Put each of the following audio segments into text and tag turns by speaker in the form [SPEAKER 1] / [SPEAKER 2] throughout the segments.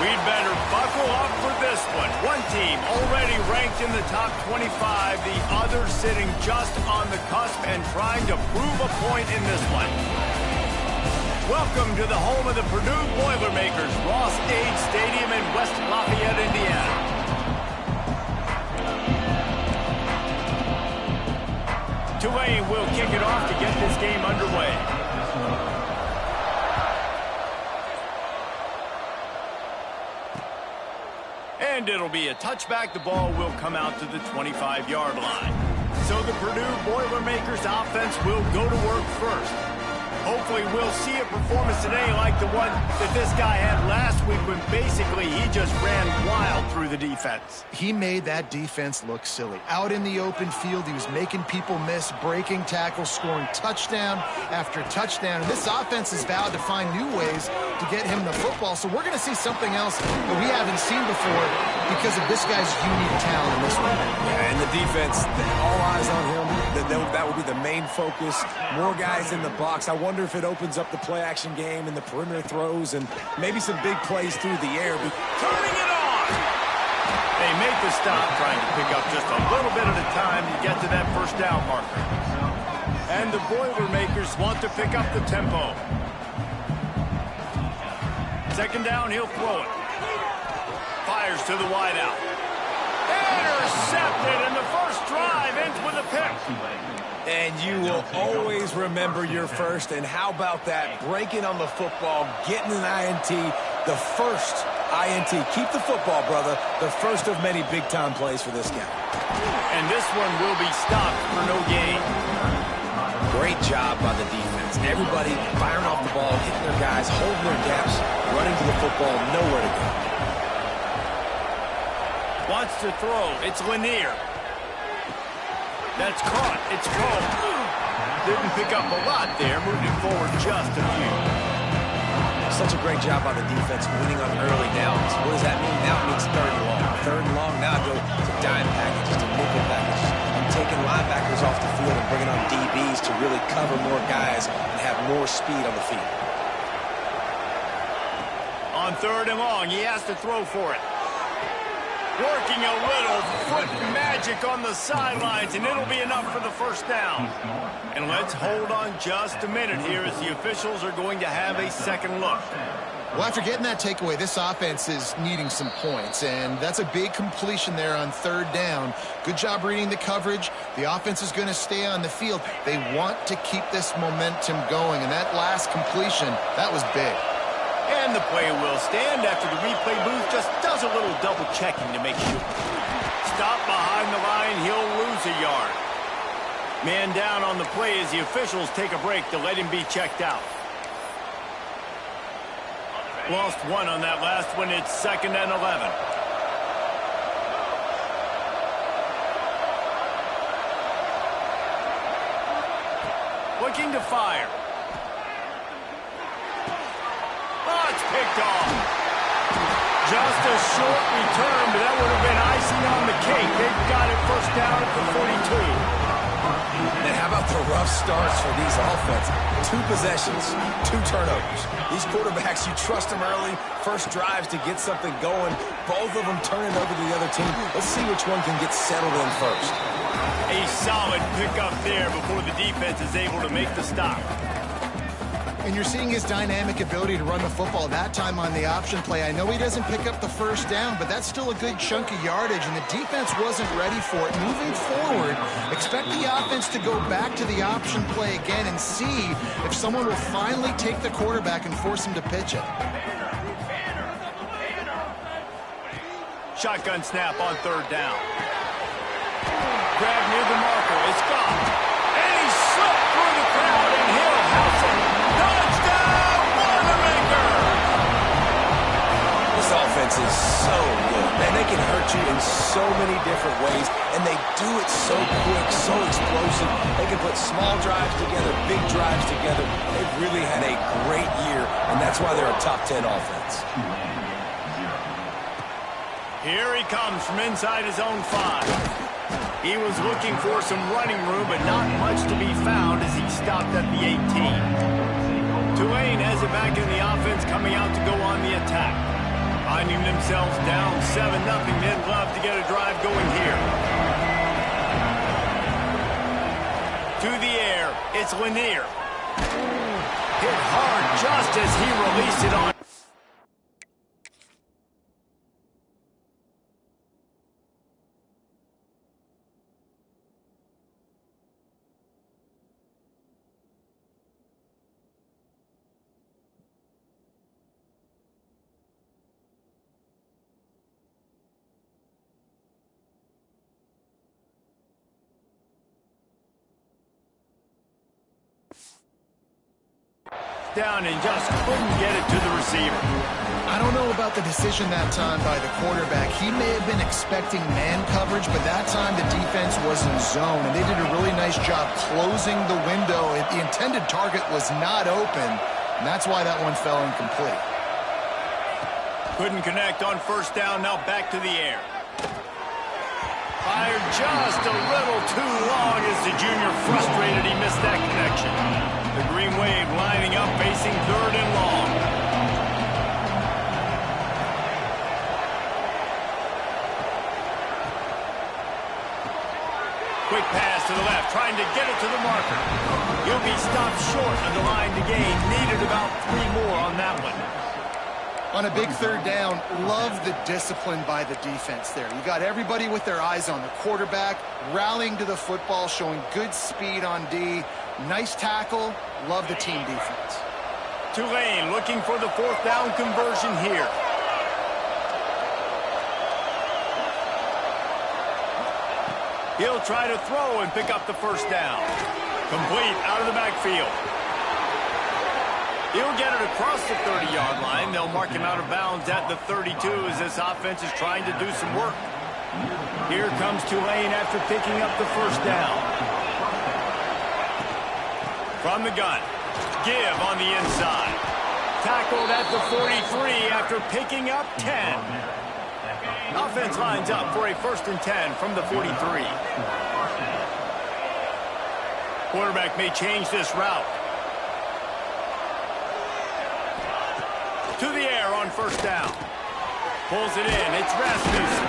[SPEAKER 1] We'd better buckle up for this one. One team already ranked in the top 25, the other sitting just on the cusp and trying to prove a point in this one. Welcome to the home of the Purdue Boilermakers, Ross-Ade Stadium in West Lafayette, Indiana. Tulane will kick it off to get this game underway. And it'll be a touchback. The ball will come out to the 25-yard line. So the Purdue Boilermakers offense will go to work first. Hopefully we'll see a performance today like the one that this guy had last week when basically he just ran wild through the defense.
[SPEAKER 2] He made that defense look silly. Out in the open field, he was making people miss, breaking tackles, scoring touchdown after touchdown. And this offense has vowed to find new ways to get him the football. So we're going to see something else that we haven't seen before because of this guy's unique talent in this one.
[SPEAKER 3] Yeah, and the defense, all eyes on him. That will be the main focus. More guys in the box. I wonder if it opens up the play-action game and the perimeter throws and maybe some big plays through the air.
[SPEAKER 1] Turning it on! They make the stop, trying to pick up just a little bit at a time to get to that first down marker. And the Boilermakers want to pick up the tempo. Second down, he'll throw it. Fires to the wideout. Intercepted, and the first drive ends with a pick.
[SPEAKER 3] And you will always remember your first. And how about that? Breaking on the football, getting an INT, the first INT. Keep the football, brother. The first of many big-time plays for this guy.
[SPEAKER 1] And this one will be stopped for no gain.
[SPEAKER 3] Great job by the defense. Everybody firing off the ball, hitting their guys, holding their gaps, running to the football, nowhere to go.
[SPEAKER 1] Wants to throw. It's Lanier. That's caught. It's thrown. Didn't pick up a lot there. Moved it forward just a few.
[SPEAKER 3] Such a great job by the defense winning on early downs. What does that mean? Now it means third and long. Third and long, now go to dime packages, to nickel packages. I'm taking linebackers off the field and bringing on DBs to really cover more guys and have more speed on the field.
[SPEAKER 1] On third and long, he has to throw for it. Working a little foot magic on the sidelines, and it'll be enough for the first down. And let's hold on just a minute here as the officials are going to have a second look.
[SPEAKER 2] Well, after getting that takeaway, this offense is needing some points, and that's a big completion there on third down. Good job reading the coverage. The offense is going to stay on the field. They want to keep this momentum going, and that last completion, that was big.
[SPEAKER 1] And the play will stand after the replay booth just does a little double checking to make sure. Stop behind the line, he'll lose a yard. Man down on the play as the officials take a break to let him be checked out. Lost one on that last one. It's 2nd and 11. Looking to fire. Oh, it's picked off. Just a short return, but that would have been icing on the cake. They've got it first down at the 42.
[SPEAKER 3] And how about the rough starts for these offenses? 2 possessions, 2 turnovers. These quarterbacks, you trust them early, first drives to get something going. Both of them turning over to the other team. Let's see which one can get settled in first.
[SPEAKER 1] A solid pickup there before the defense is able to make the stop.
[SPEAKER 2] And you're seeing his dynamic ability to run the football, that time on the option play. I know he doesn't pick up the first down, but that's still a good chunk of yardage, and the defense wasn't ready for it. Moving forward, expect the offense to go back to the option play again and see if someone will finally take the quarterback and force him to pitch it.
[SPEAKER 1] Shotgun snap on third down. Grab near the marker. It's gone. And he slipped through the crowd, and he'll house it. Touchdown, Boilermaker!
[SPEAKER 3] This offense is so good. Man, they can hurt you in so many different ways, and they do it so quick, so explosive. They can put small drives together, big drives together. They've really had a great year, and that's why they're a top 10 offense.
[SPEAKER 1] Here he comes from inside his own 5. He was looking for some running room, but not much to be found as he stopped at the 18. Tulane has it back in the offense, coming out to go on the attack. Finding themselves down 7-0. They'd love to get a drive going here. To the air, it's Lanier. Hit hard just as he released it on. Down and just couldn't get it to the receiver.
[SPEAKER 2] I don't know about the decision that time by the quarterback. He may have been expecting man coverage, but that time the defense was in zone, and they did a really nice job closing the window. The intended target was not open, and that's why that one fell incomplete.
[SPEAKER 1] Couldn't connect on first down. Now back to the air. Fired just a little too long as the junior frustrated. He missed that connection. The Green Wave lining up, facing 3rd and long. Quick pass to the left, trying to get it to the marker. He'll be stopped short of the line to gain. Needed about 3 more on that one.
[SPEAKER 2] On a big 3rd down, love the discipline by the defense there. You got everybody with their eyes on the quarterback, rallying to the football, showing good speed on D. Nice tackle. Love the team defense.
[SPEAKER 1] Tulane looking for the 4th down conversion here. He'll try to throw and pick up the 1st down. Complete out of the backfield. He'll get it across the 30-yard line. They'll mark him out of bounds at the 32 as this offense is trying to do some work. Here comes Tulane after picking up the 1st down. From the gun, give on the inside. Tackled at the 43 after picking up 10. Offense lines up for a 1st and 10 from the 43. Quarterback may change this route. To the air on 1st down. Pulls it in. It's Rasmussen.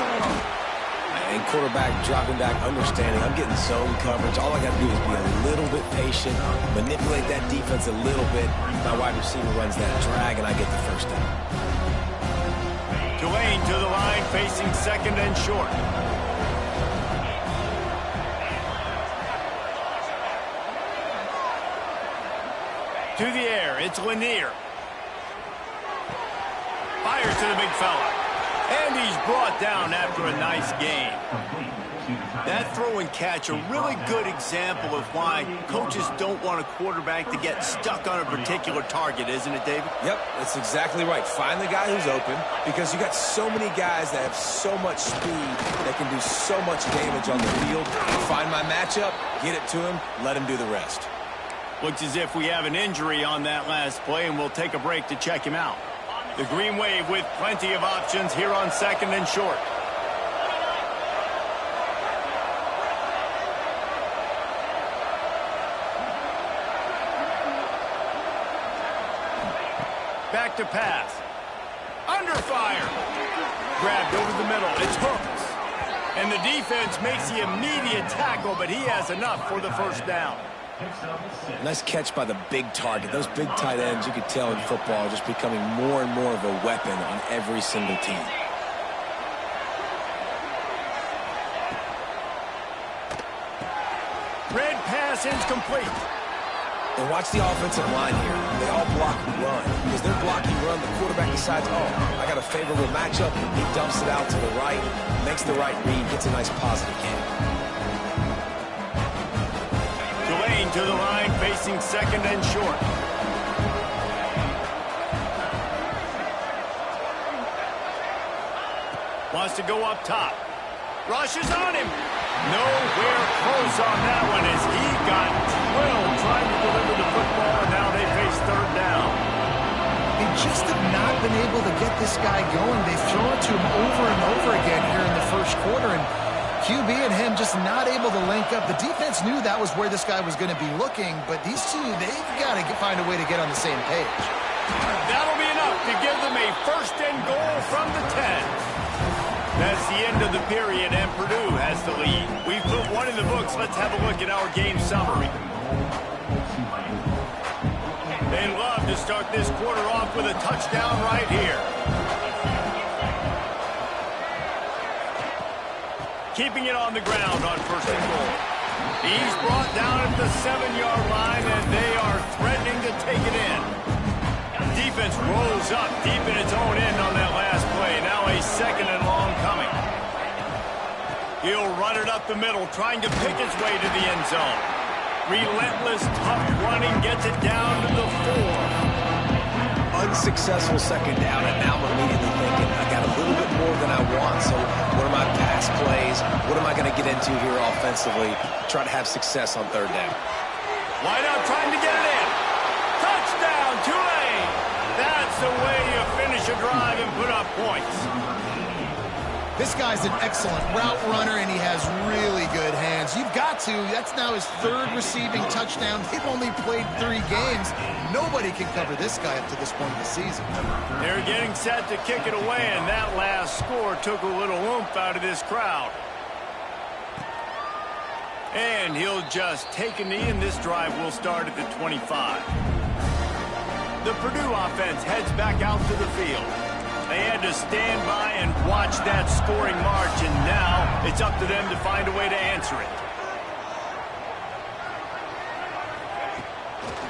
[SPEAKER 3] And quarterback dropping back, understanding I'm getting zone coverage. All I got to do is be a little bit patient, manipulate that defense a little bit. My wide receiver runs that drag, and I get the 1st down.
[SPEAKER 1] Tulane to the line, facing 2nd and short. To the air, it's Lanier. Fires to the big fella. And he's brought down after a nice gain. That throw and catch, a really good example of why coaches don't want a quarterback to get stuck on a particular target, isn't it, David?
[SPEAKER 3] Yep, that's exactly right. Find the guy who's open, because you got so many guys that have so much speed that can do so much damage on the field. Find my matchup, get it to him, let him do the rest.
[SPEAKER 1] Looks as if we have an injury on that last play, and we'll take a break to check him out. The Green Wave with plenty of options here on 2nd and short. Back to pass. Under fire. Grabbed over the middle. It's Hooks. And the defense makes the immediate tackle, but he has enough for the 1st down.
[SPEAKER 3] Nice catch by the big target. Those big tight ends, you could tell in football, are just becoming more and more of a weapon on every single team.
[SPEAKER 1] Red pass incomplete.
[SPEAKER 3] And watch the offensive line here. They all block and run. Because they're blocking run, the quarterback decides, oh, I got a favorable matchup. He dumps it out to the right, makes the right read, gets a nice positive gain.
[SPEAKER 1] Tulane to the line, facing 2nd and short. Wants to go up top. Rushes on him. Nowhere close on that one as he got drilled trying to deliver the football, and now they face 3rd down.
[SPEAKER 2] They just have not been able to get this guy going. They've thrown it to him over and over again here in the 1st quarter, and QB and him just not able to link up. The defense knew that was where this guy was going to be looking, but these two, they've got to find a way to get on the same page.
[SPEAKER 1] That'll be enough to give them a first and goal from the 10. That's the end of the period, and Purdue has the lead. We've put one in the books. Let's have a look at our game summary. They love to start this quarter off with a touchdown right here. Keeping it on the ground on first and goal. He's brought down at the 7-yard line, and they are threatening to take it in. Defense rolls up deep in its own end on that last play. Now a second and long coming. He'll run it up the middle, trying to pick his way to the end zone. Relentless, tough running gets it down to the 4.
[SPEAKER 3] Unsuccessful second down, and now I'm immediately thinking, I got a little bit more than I want, so what are my pass plays? What am I going to get into here offensively? Try to have success on third down.
[SPEAKER 1] Wide out, trying to get it in. Touchdown, Tulane! That's the way you finish a drive and put up points.
[SPEAKER 2] This guy's an excellent route runner, and he has really good hands. You've got to. That's now his 3rd receiving touchdown. They've only played 3 games. Nobody can cover this guy up to this point of the season.
[SPEAKER 1] They're getting set to kick it away, and that last score took a little oomph out of this crowd. And he'll just take a knee, and this drive will start at the 25. The Purdue offense heads back out to the field. They had to stand by and watch that scoring march, and now it's up to them to find a way to answer it.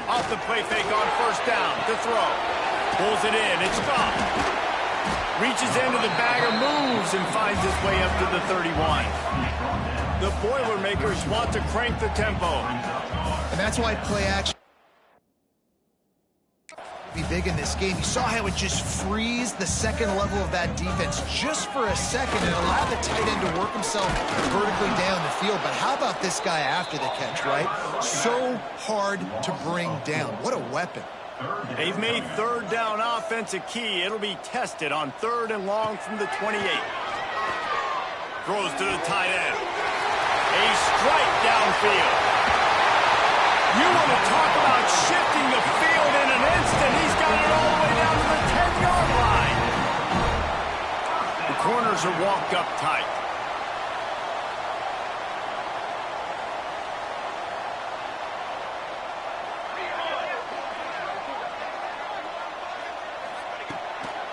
[SPEAKER 1] Off the play fake on first down to throw. Pulls it in. It's gone. Reaches into the bagger, moves, and finds his way up to the 31. The Boilermakers want to crank the tempo.
[SPEAKER 2] And that's why play action be big in this game. You saw how it just frees the second level of that defense just for a second and allowed the tight end to work himself vertically down the field. But how about this guy after the catch, right? So hard to bring down. What a weapon.
[SPEAKER 1] They've made third down offense a key. It'll be tested on 3rd and long from the 28. Throws to the tight end. A strike downfield. You want to talk about shifting the field in an instant. He's got it all the way down to the 10-yard line. The corners are walked up tight.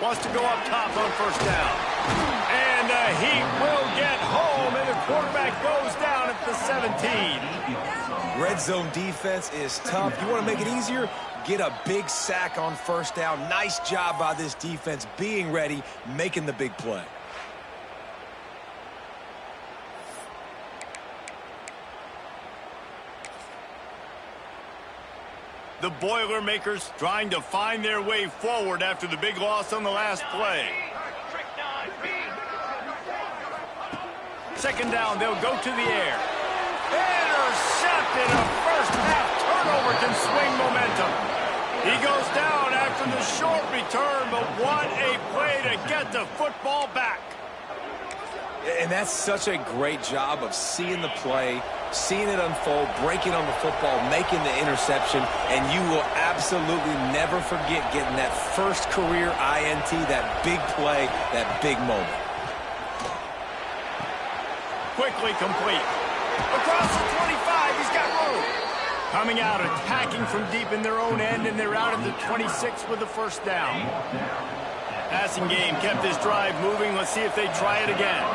[SPEAKER 1] Wants to go up top on first down. And he will get home, and the quarterback goes down at the 17.
[SPEAKER 3] Red zone defense is tough. You want to make it easier? Get a big sack on first down. Nice job by this defense being ready, making the big play.
[SPEAKER 1] The Boilermakers trying to find their way forward after the big loss on the last play. Second down, they'll go to the air. Intercepted. A first-half turnover can swing momentum. He goes down after the short return, but what a play to get the football back.
[SPEAKER 3] And that's such a great job of seeing the play, seeing it unfold, breaking on the football, making the interception, and you will absolutely never forget getting that first career INT, that big play, that big moment.
[SPEAKER 1] Quickly complete. Across the 25, he's got room. Coming out, attacking from deep in their own end, and they're out at the 26 with the first down. Passing game kept this drive moving. Let's see if they try it again.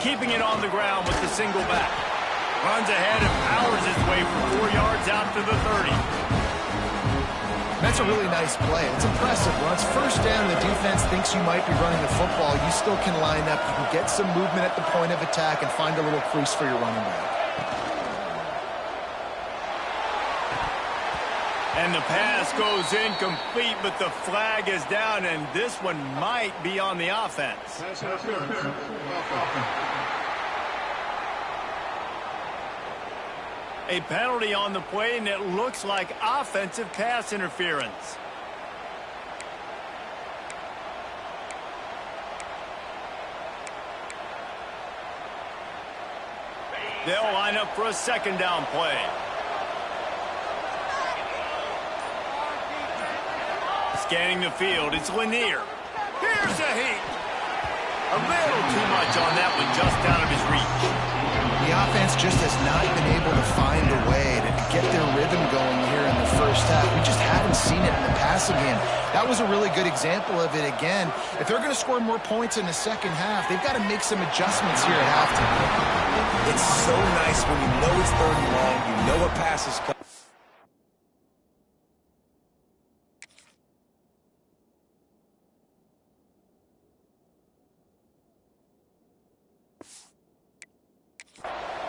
[SPEAKER 1] Keeping it on the ground with the single back. Runs ahead and powers his way for 4 yards out to the 30.
[SPEAKER 2] That's a really nice play. It's impressive. When it's first down, the defense thinks you might be running the football. You still can line up. You can get some movement at the point of attack and find a little crease for your running back.
[SPEAKER 1] And the pass goes incomplete, but the flag is down, and this one might be on the offense. A penalty on the play, and it looks like offensive pass interference. They'll line up for a second down play. Scanning the field, it's Lanier. Here's a heat. A little too much on that one, just out of his reach.
[SPEAKER 2] The offense just has not been able to find a way to get their rhythm going here in the first half. We just haven't seen it in the passing game. That was a really good example of it again. If they're going to score more points in the second half, they've got to make some adjustments here at halftime.
[SPEAKER 3] It's so nice when you know it's third and long, you know a pass is coming.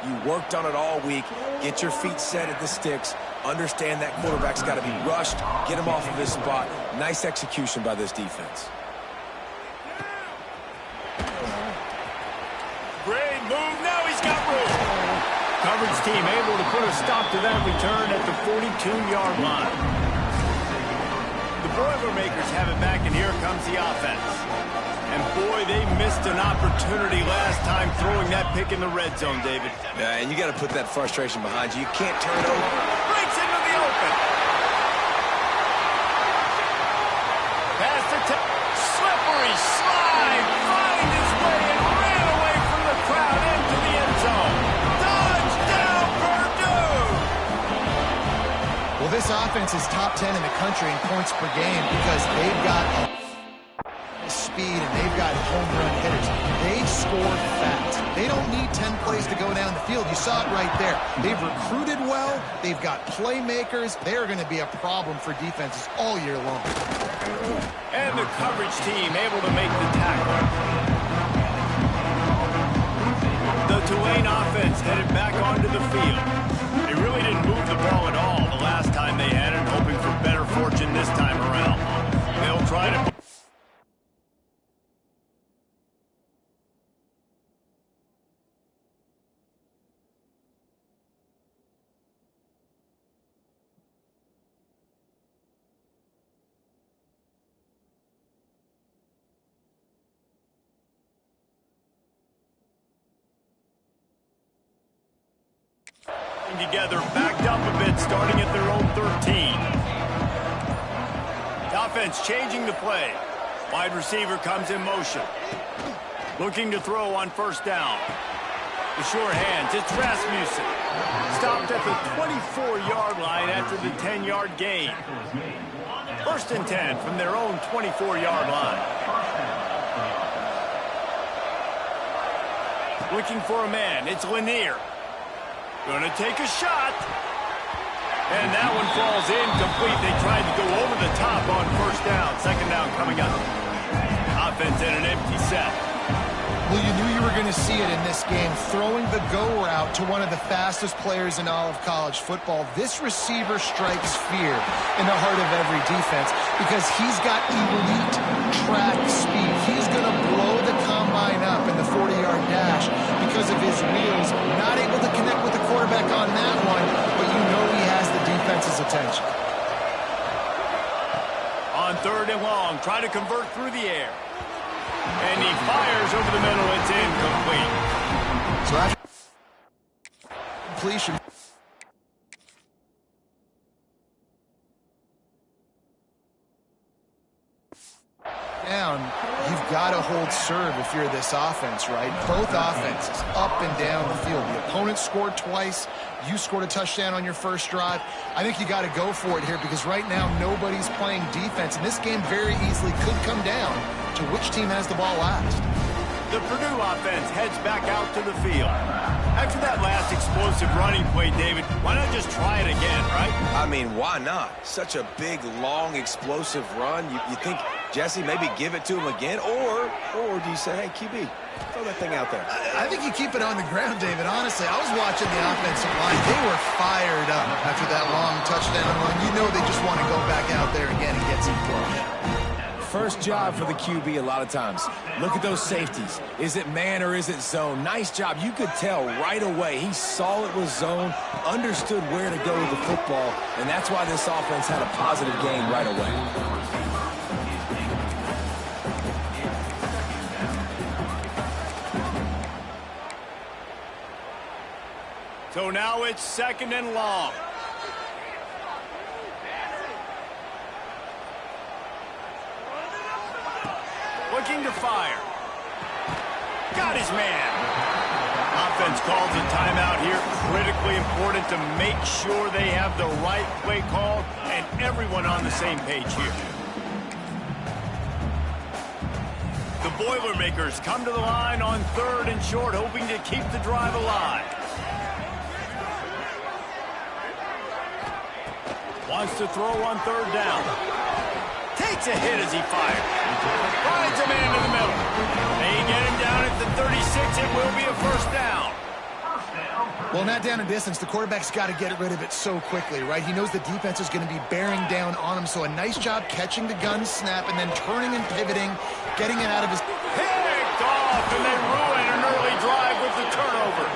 [SPEAKER 3] You worked on it all week. Get your feet set at the sticks. Understand that quarterback's got to be rushed. Get him off of his spot. Nice execution by this defense.
[SPEAKER 1] Great move. Now he's got room. Coverage team able to put a stop to that return at the 42-yard line. The Boilermakers have it back, and here comes the offense. And boy, they missed an opportunity last time throwing that pick in the red zone, David.
[SPEAKER 3] Yeah, and you got to put that frustration behind you. You can't turn it over.
[SPEAKER 1] Breaks into the open. Pass to slippery slide. Find his way and ran away from the crowd into the end zone. Touchdown, Purdue!
[SPEAKER 2] Well, this offense is top 10 in the country in points per game because they've got speed and they've got home run hitters. They score fast. They don't need 10 plays to go down the field. You saw it right there. They've recruited well. They've got playmakers. They're going to be a problem for defenses all year long.
[SPEAKER 1] And the coverage team able to make the tackle. The Tulane offense headed back onto the field. They really didn't move the ball at all the last time they had it, hoping for better fortune this time around. They'll try to... together, backed up a bit, starting at their own 13. The offense changing the play. Wide receiver comes in motion. Looking to throw on first down. The short hands, it's Rasmussen. Stopped at the 24-yard line after the 10-yard gain. First and 10 from their own 24-yard line. Looking for a man, it's Lanier. Gonna take a shot. And that one falls incomplete. They tried to go over the top on first down. Second down coming up. Offense in an empty set.
[SPEAKER 2] Well, you knew you were going to see it in this game. Throwing the go route to one of the fastest players in all of college football. This receiver strikes fear in the heart of every defense because he's got elite track speed. He's going to blow the combine up in the 40-yard dash because of his wheels. Not able to connect with the quarterback on that one, but you know he has the defense's attention.
[SPEAKER 1] On third and long, try to convert through the air. And he fires over the middle. It's incomplete.
[SPEAKER 2] So after completion. Down, you've got to hold serve if you're this offense, right? Both offenses up and down the field. The opponent scored twice. You scored a touchdown on your first drive. I think you got to go for it here because right now nobody's playing defense, and this game very easily could come down to which team has the ball last.
[SPEAKER 1] The Purdue offense heads back out to the field. After that last explosive running play, David, why not just try it again, right?
[SPEAKER 3] I mean, why not? Such a big, long, explosive run. You think, Jesse, maybe give it to him again? Or do you say, hey, QB, throw that thing out there?
[SPEAKER 2] I think you keep it on the ground, David. Honestly, I was watching the offensive line. They were fired up after that long touchdown run. You know they just want to go back out there again and get some points.
[SPEAKER 3] First job for the QB a lot of times. Look at those safeties. Is it man or is it zone? Nice job. You could tell right away. He saw it was zone, understood where to go with the football, and that's why this offense had a positive gain right away.
[SPEAKER 1] So now it's 2nd and long. Looking to fire. Got his man. Offense calls a timeout here. Critically important to make sure they have the right play called and everyone on the same page here. The Boilermakers come to the line on 3rd and short, hoping to keep the drive alive. Wants to throw on 3rd down. Takes a hit as he fires. Finds a man in the middle. They get him down at the 36. It will be a 1st down.
[SPEAKER 2] Well, not down in distance. The quarterback's got to get rid of it so quickly, right? He knows the defense is going to be bearing down on him, so a nice job catching the gun snap and then turning and pivoting, getting it out of his...
[SPEAKER 1] Picked off, and they ruin an early drive with the turnover.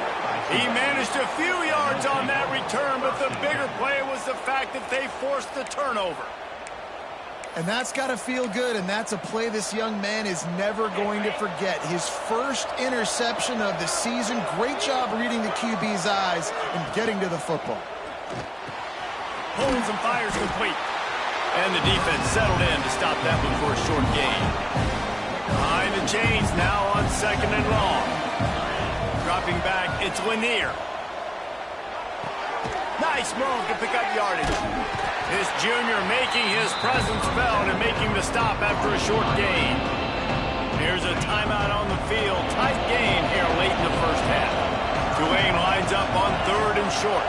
[SPEAKER 1] He managed a few yards on that return, but the bigger play was the fact that they forced the turnover.
[SPEAKER 2] And that's got to feel good, and that's a play this young man is never going to forget. His first interception of the season. Great job reading the QB's eyes and getting to the football.
[SPEAKER 1] Pulls and fires complete. And the defense settled in to stop that one for a short gain. Behind the chains now on 2nd and long. Dropping back, it's Lanier. Nice move to pick up yardage. This junior making his presence felt and making the stop after a short gain. Here's a timeout on the field. Tight game here late in the 1st half. Tulane lines up on 3rd and short.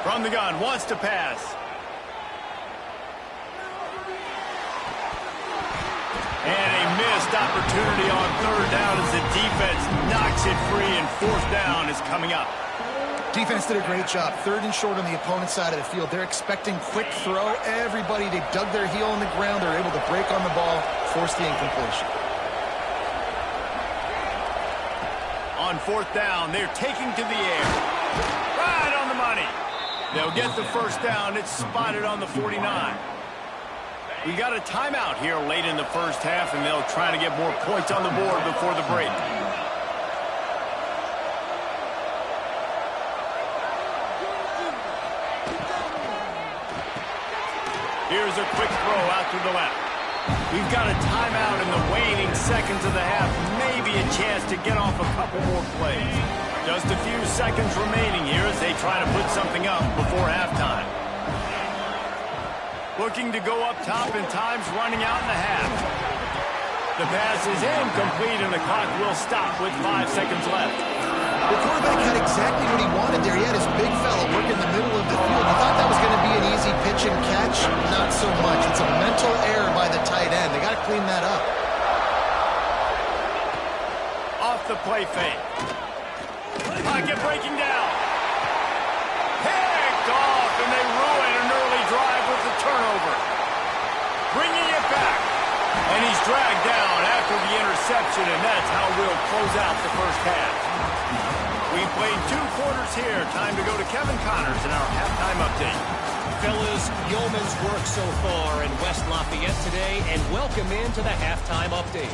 [SPEAKER 1] From the gun, wants to pass. And a missed opportunity on 3rd down as the defense knocks it free, and 4th down is coming up.
[SPEAKER 2] Defense did a great job. 3rd and short on the opponent's side of the field. They're expecting quick throw. Everybody, they dug their heel in the ground. They're able to break on the ball, force the incompletion.
[SPEAKER 1] On 4th down, they're taking to the air. Right on the money. They'll get the 1st down. It's spotted on the 49. We got a timeout here late in the 1st half, and they'll try to get more points on the board before the break. Here's a quick throw out to the left. We've got a timeout in the waning seconds of the half. Maybe a chance to get off a couple more plays. Just a few seconds remaining here as they try to put something up before halftime. Looking to go up top, and time's running out in the half. The pass is incomplete, and the clock will stop with 5 seconds left.
[SPEAKER 2] The quarterback had exactly what he wanted there. He had his big fella work in the middle of the field. He thought that was going to be an easy pitch and catch. Not so much. It's a mental error by the tight end. They got to clean that up.
[SPEAKER 1] Off the play fake. Pocket breaking down. Picked off, and they ruin an early drive with the turnover. Bringing it back. And he's dragged down after the interception, and that's how we'll close out the 1st half. We've played 2 quarters here. Time to go to Kevin Connors in our halftime update.
[SPEAKER 4] Fellas, yeoman's work so far in West Lafayette today, and welcome into the halftime update.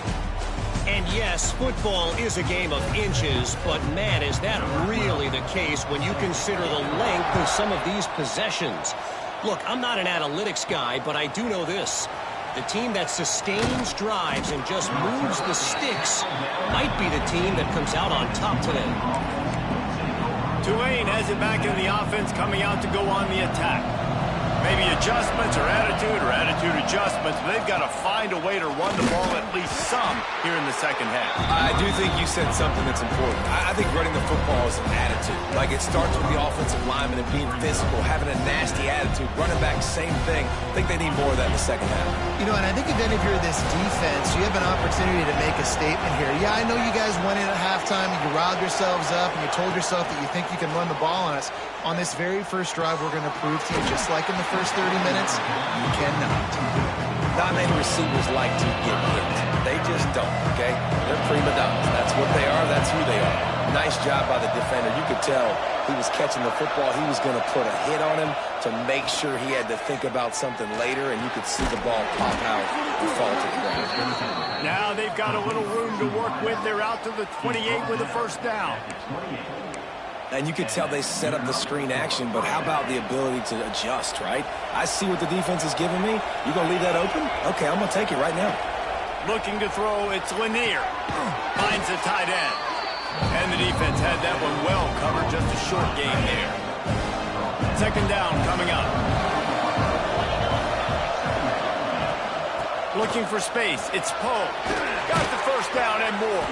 [SPEAKER 4] And yes, football is a game of inches, but man, is that really the case when you consider the length of some of these possessions. Look, I'm not an analytics guy, but I do know this. The team that sustains drives and just moves the sticks might be the team that comes out on top today.
[SPEAKER 1] Tulane has it back in the offense, coming out to go on the attack. Maybe adjustments or attitude adjustments, but they've got to find a way to run the ball at least some here in the 2nd half.
[SPEAKER 3] I do think you said something that's important. I think running the football is an attitude. Like, it starts with the offensive lineman and being physical, having a nasty attitude. Running back, same thing. I think they need more of that in the 2nd half.
[SPEAKER 2] You know, and I think if any of you are this defense, you have an opportunity to make a statement here. Yeah, I know you guys went in at halftime and you riled yourselves up and you told yourself that you think you can run the ball on us. On this very first drive, we're going to prove to you, just like in the first 30 minutes, you cannot.
[SPEAKER 3] Not many receivers like to get hit. They just don't, okay? They're prima donnas. That's what they are. That's who they are. Nice job by the defender. You could tell he was catching the football. He was going to put a hit on him to make sure he had to think about something later, and you could see the ball pop out and fall to the ground.
[SPEAKER 1] Now they've got a little room to work with. They're out to the 28 with a 1st down.
[SPEAKER 3] And you could tell they set up the screen action, but how about the ability to adjust, right? I see what the defense is giving me. You going to leave that open? Okay, I'm going to take it right now.
[SPEAKER 1] Looking to throw, it's Lanier. Finds the tight end. And the defense had that one well covered, just a short gain there. Second down coming up. Looking for space, it's Poe. Got the first down and more.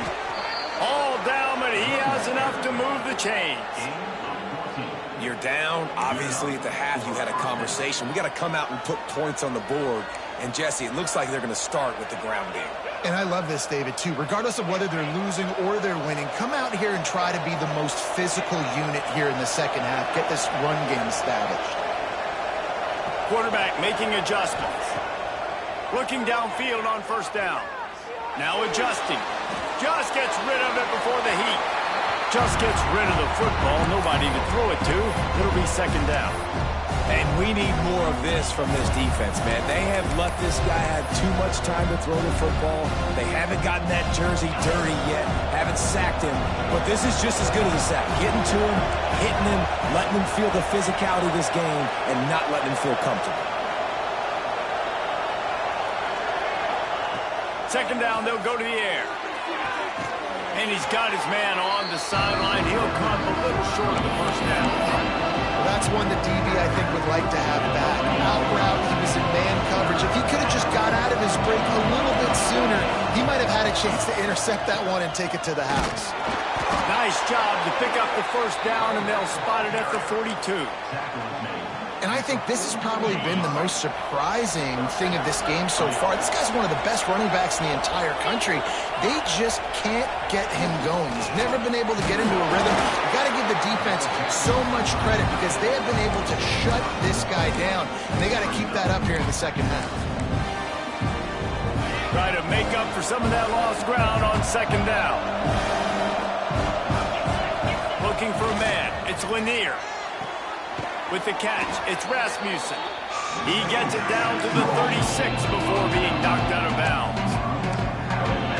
[SPEAKER 1] All down, but he has enough to move the chains.
[SPEAKER 3] You're down. Obviously, at the half, you had a conversation. We got to come out and put points on the board. And, Jesse, it looks like they're going to start with the ground game.
[SPEAKER 2] And I love this, David, too. Regardless of whether they're losing or they're winning, come out here and try to be the most physical unit here in the second half. Get this run game established.
[SPEAKER 1] Quarterback making adjustments. Looking downfield on first down. Now adjusting. Just gets rid of it before the heat. Just gets rid of the football. Nobody to throw it to. It'll be second down.
[SPEAKER 3] And we need more of this from this defense, man. They have let this guy have too much time to throw the football. They haven't gotten that jersey dirty yet. Haven't sacked him. But this is just as good as a sack. Getting to him, hitting him, letting him feel the physicality of this game, and not letting him feel comfortable.
[SPEAKER 1] Second down, they'll go to the air. And he's got his man on the sideline. He'll come a little short of the first down.
[SPEAKER 2] Well, that's one the DB, I think, would like to have back. Out route, he was in man coverage. If he could have just got out of his break a little bit sooner, he might have had a chance to intercept that one and take it to the house.
[SPEAKER 1] Nice job to pick up the first down, and they'll spot it at the 42.
[SPEAKER 2] And I think this has probably been the most surprising thing of this game so far. This guy's one of the best running backs in the entire country. They just can't get him going. He's never been able to get into a rhythm. You've got to give the defense so much credit because they have been able to shut this guy down. And they got to keep that up here in the second half.
[SPEAKER 1] Try to make up for some of that lost ground on second down. Looking for a man. It's Lanier. With the catch, it's Rasmussen. He gets it down to the 36 before being knocked out of bounds.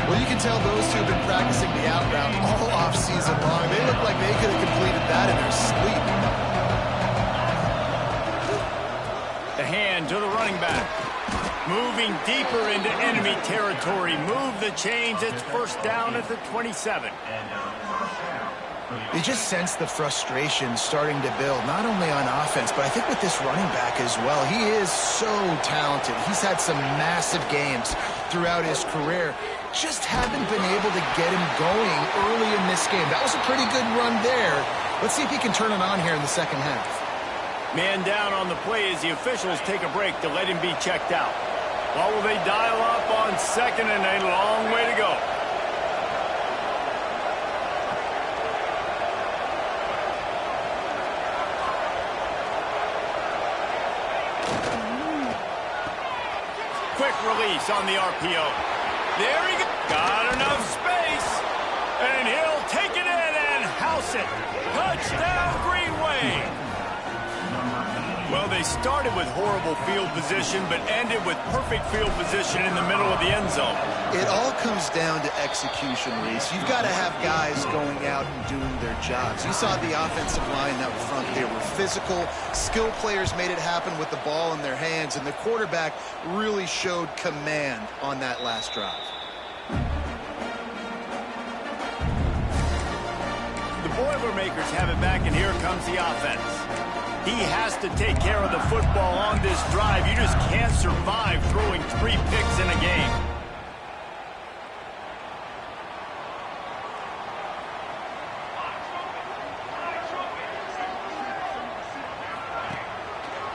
[SPEAKER 2] Well, you can tell those two have been practicing the out route all off-season long. They look like they could have completed that in their sleep.
[SPEAKER 1] The hand to the running back. Moving deeper into enemy territory. Move the chains. It's first down at the 27.
[SPEAKER 2] You just sense the frustration starting to build, not only on offense, but I think with this running back as well. He is so talented. He's had some massive games throughout his career. Just haven't been able to get him going early in this game. That was a pretty good run there. Let's see if he can turn it on here in the second half.
[SPEAKER 1] Man down on the play as the officials take a break to let him be checked out. Well, will they dial up on second and a long way to go? Quick release on the RPO. There he goes. Got enough space. And he'll take it in and house it. Touchdown, Green Wave. Well, they started with horrible field position, but ended with perfect field position in the middle of the end zone.
[SPEAKER 2] It all comes down to execution, Reese. You've got to have guys going out and doing their jobs. You saw the offensive line up front. They were physical. Skill players made it happen with the ball in their hands, and the quarterback really showed command on that last drive.
[SPEAKER 1] The Boilermakers have it back, and here comes the offense. He has to take care of the football on this drive. You just can't survive throwing 3 picks in a game.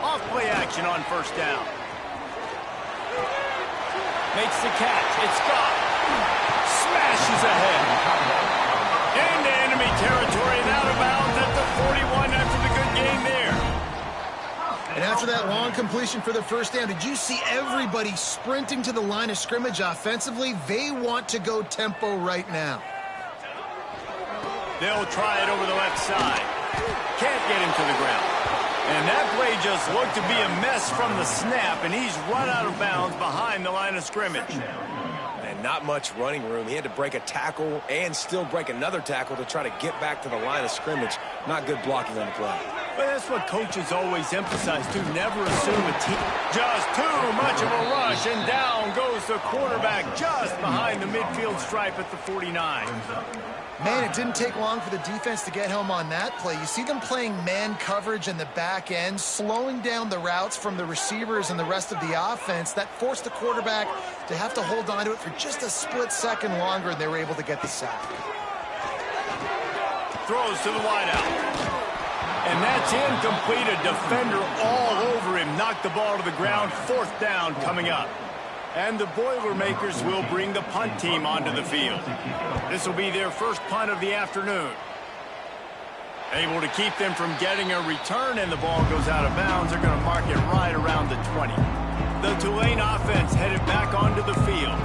[SPEAKER 1] Off play action on first down. Makes the catch. It's Scott. Smashes ahead. Into enemy territory and out of bounds at the 41 after the good game there.
[SPEAKER 2] And after that long completion for the first down, did you see everybody sprinting to the line of scrimmage offensively? They want to go tempo right now.
[SPEAKER 1] They'll try it over the left side. Can't get him to the ground. And that play just looked to be a mess from the snap, and he's run out of bounds behind the line of scrimmage.
[SPEAKER 3] And not much running room. He had to break a tackle and still break another tackle to try to get back to the line of scrimmage. Not good blocking on the play.
[SPEAKER 1] But that's what coaches always emphasize, to never assume a team. Just too much of a rush, and down goes the quarterback just behind the midfield stripe at the 49.
[SPEAKER 2] Man, it didn't take long for the defense to get home on that play. You see them playing man coverage in the back end, slowing down the routes from the receivers and the rest of the offense. That forced the quarterback to have to hold on to it for just a split second longer, and they were able to get the sack.
[SPEAKER 1] Throws to the wideout. And that's incomplete. A defender all over him. Knocked the ball to the ground. 4th down coming up. And the Boilermakers will bring the punt team onto the field. This will be their first punt of the afternoon. Able to keep them from getting a return, and the ball goes out of bounds. They're going to mark it right around the 20. The Tulane offense headed back onto the field.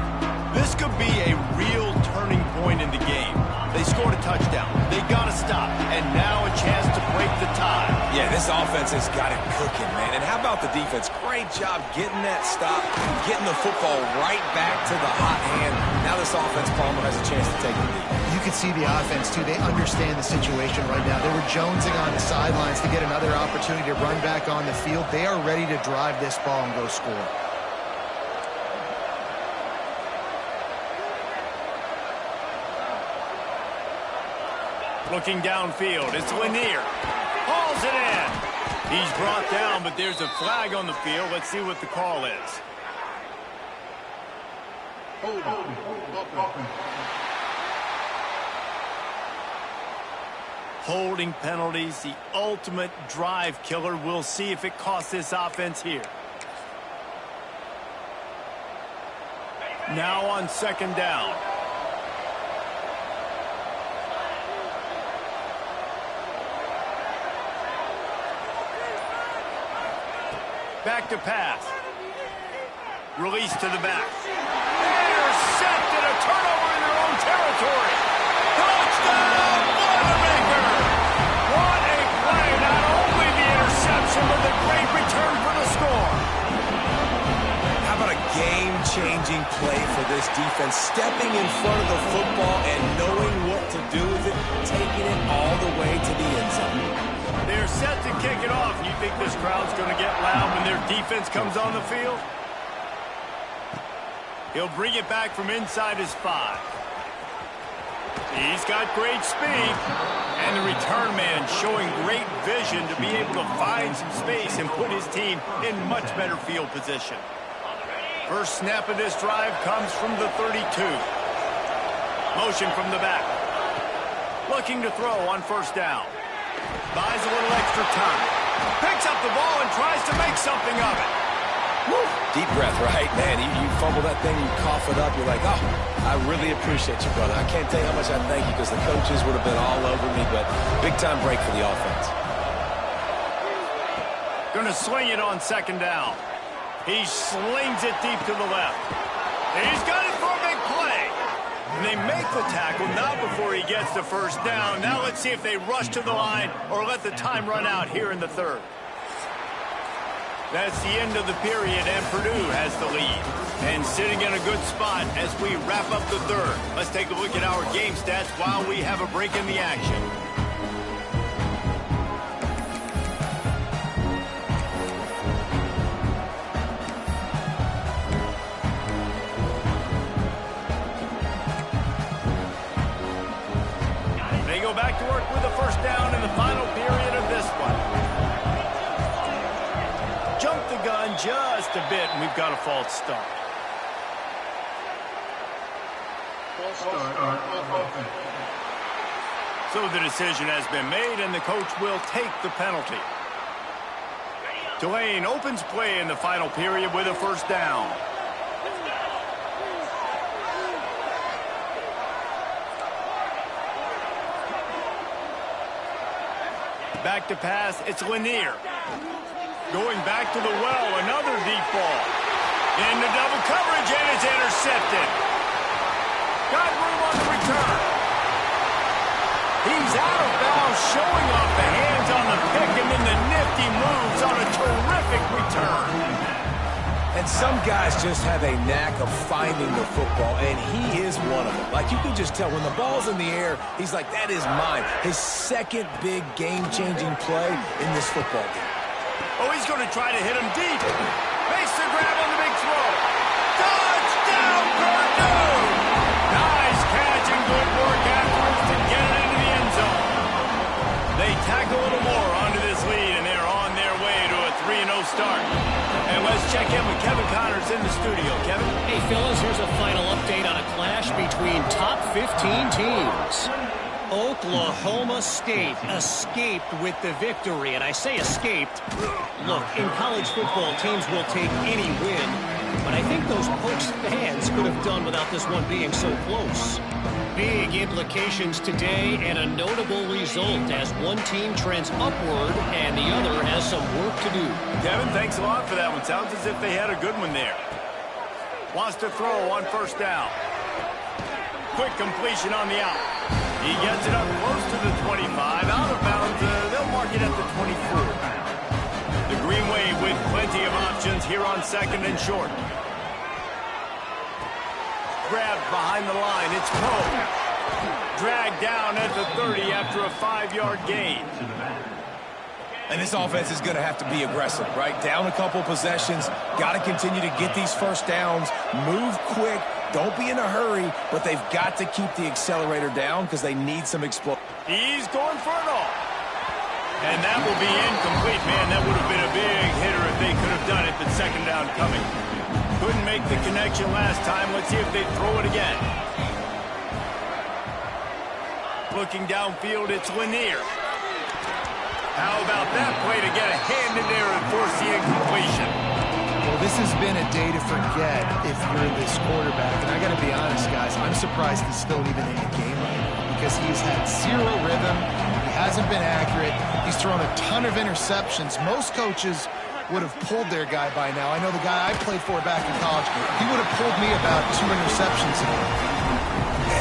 [SPEAKER 1] This could be a real turning point in the game. They scored a touchdown. They got to stop. And now a chance to break the tie.
[SPEAKER 3] Yeah, this offense has got it cooking, man. And how about the defense? Great job getting that stop, getting the football right back to the hot hand. Now this offense, Palmer, has a chance to take the lead.
[SPEAKER 2] You can see the offense, too. They understand the situation right now. They were jonesing on the sidelines to get another opportunity to run back on the field. They are ready to drive this ball and go score.
[SPEAKER 1] Looking downfield, it's Lanier. Hauls it in. He's brought down, but there's a flag on the field. Let's see what the call is. Holding penalties, the ultimate drive killer. We'll see if it costs this offense here. Now on 2nd down. Back to pass. Release to the back. Intercepted, a turnover in their own territory. Touchdown, Boilermakers! What a play. Not only the interception, but the great return for the score.
[SPEAKER 3] How about a game-changing play for this defense? Stepping in front of the football and knowing what to do with it, taking it all the way to the end zone.
[SPEAKER 1] They're set to kick it off. You think this crowd's going to get loud when their defense comes on the field? He'll bring it back from inside his 5. He's got great speed. And the return man showing great vision to be able to find some space and put his team in much better field position. First snap of this drive comes from the 32. Motion from the back. Looking to throw on 1st down. Buys a little extra time. Picks up the ball and tries to make something of it.
[SPEAKER 3] Woo. Deep breath, right? Man, you fumble that thing, you cough it up, you're like, oh, I really appreciate you, brother. I can't tell you how much I thank you because the coaches would have been all over me, but big-time break for the offense.
[SPEAKER 1] Going to swing it on 2nd down. He slings it deep to the left. He's got it for a big play. And they make the tackle not before he gets the 1st down. Now let's see if they rush to the line or let the time run out here in the 3rd. That's the end of the period, and Purdue has the lead. And sitting in a good spot as we wrap up the 3rd. Let's take a look at our game stats while we have a break in the action. They go back to work with the 1st down in the final period of this one. Jumped the gun just a bit, and we've got a false start. So the decision has been made, and the coach will take the penalty. Tulane opens play in the final period with a 1st down. Back to pass, it's Lanier. Going back to the well, another deep ball. Into double coverage, and it's intercepted. Got room on the return. He's out of bounds, showing off the hands on the pick, and then the nip safety moves on a terrific return.
[SPEAKER 3] And some guys just have a knack of finding the football, and he is one of them. Like, you can just tell when the ball's in the air, he's like, that is mine. His second big game-changing play in this football game.
[SPEAKER 1] Oh, he's going to try to hit him deep. Makes the grab on the big throw. Touchdown, Purdue! Nice catch and good work afterwards to get it into the end zone. They tack a little more onto this lead, and they're on their way to a 3-0 start. And let's check in with Kevin Connors in the studio. Kevin?
[SPEAKER 4] Hey, fellas, here's a final update on a clash between top 15 teams. Oklahoma State escaped with the victory, and I say escaped. Look, in college football, teams will take any win, but I think those Pokes fans could have done without this one being so close. Big implications today and a notable result as one team trends upward and the other has some work to do.
[SPEAKER 1] Kevin, thanks a lot for that one. Sounds as if they had a good one there. Wants to throw on first down. Quick completion on the out. He gets it up close to the 25. Out of bounds, they'll mark it at the 24. The Green Wave with plenty of options here on second and short. Grabbed behind the line. It's Poe. Dragged down at the 30 after a 5-yard gain.
[SPEAKER 3] And this offense is going to have to be aggressive, right? Down a couple possessions. Got to continue to get these first downs. Move quick. Don't be in a hurry, but they've got to keep the accelerator down because they need some explosion.
[SPEAKER 1] He's going for it all. And that will be incomplete. Man, that would have been a big hitter if they could have done it, but second down coming. Couldn't make the connection last time. Let's see if they throw it again. Looking downfield, it's Lanier. How about that play to get a hand in there and force the incompletion?
[SPEAKER 2] Well, this has been a day to forget if you're this quarterback. And I got to be honest, guys, I'm surprised he's still even in the game right now because he's had zero rhythm. He hasn't been accurate. He's thrown a ton of interceptions. Most coaches would have pulled their guy by now. I know the guy I played for back in college, he would have pulled me about 2 interceptions ago.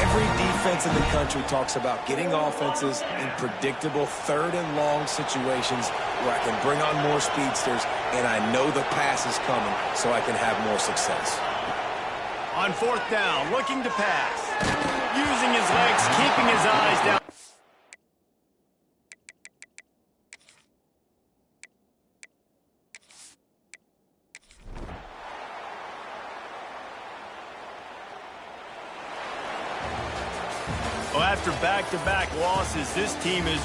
[SPEAKER 3] Every defense in the country talks about getting offenses in predictable third and long situations where I can bring on more speedsters and I know the pass is coming so I can have more success.
[SPEAKER 1] On fourth down, looking to pass. Using his legs, keeping his eyes down. Well, after back-to-back losses, this team is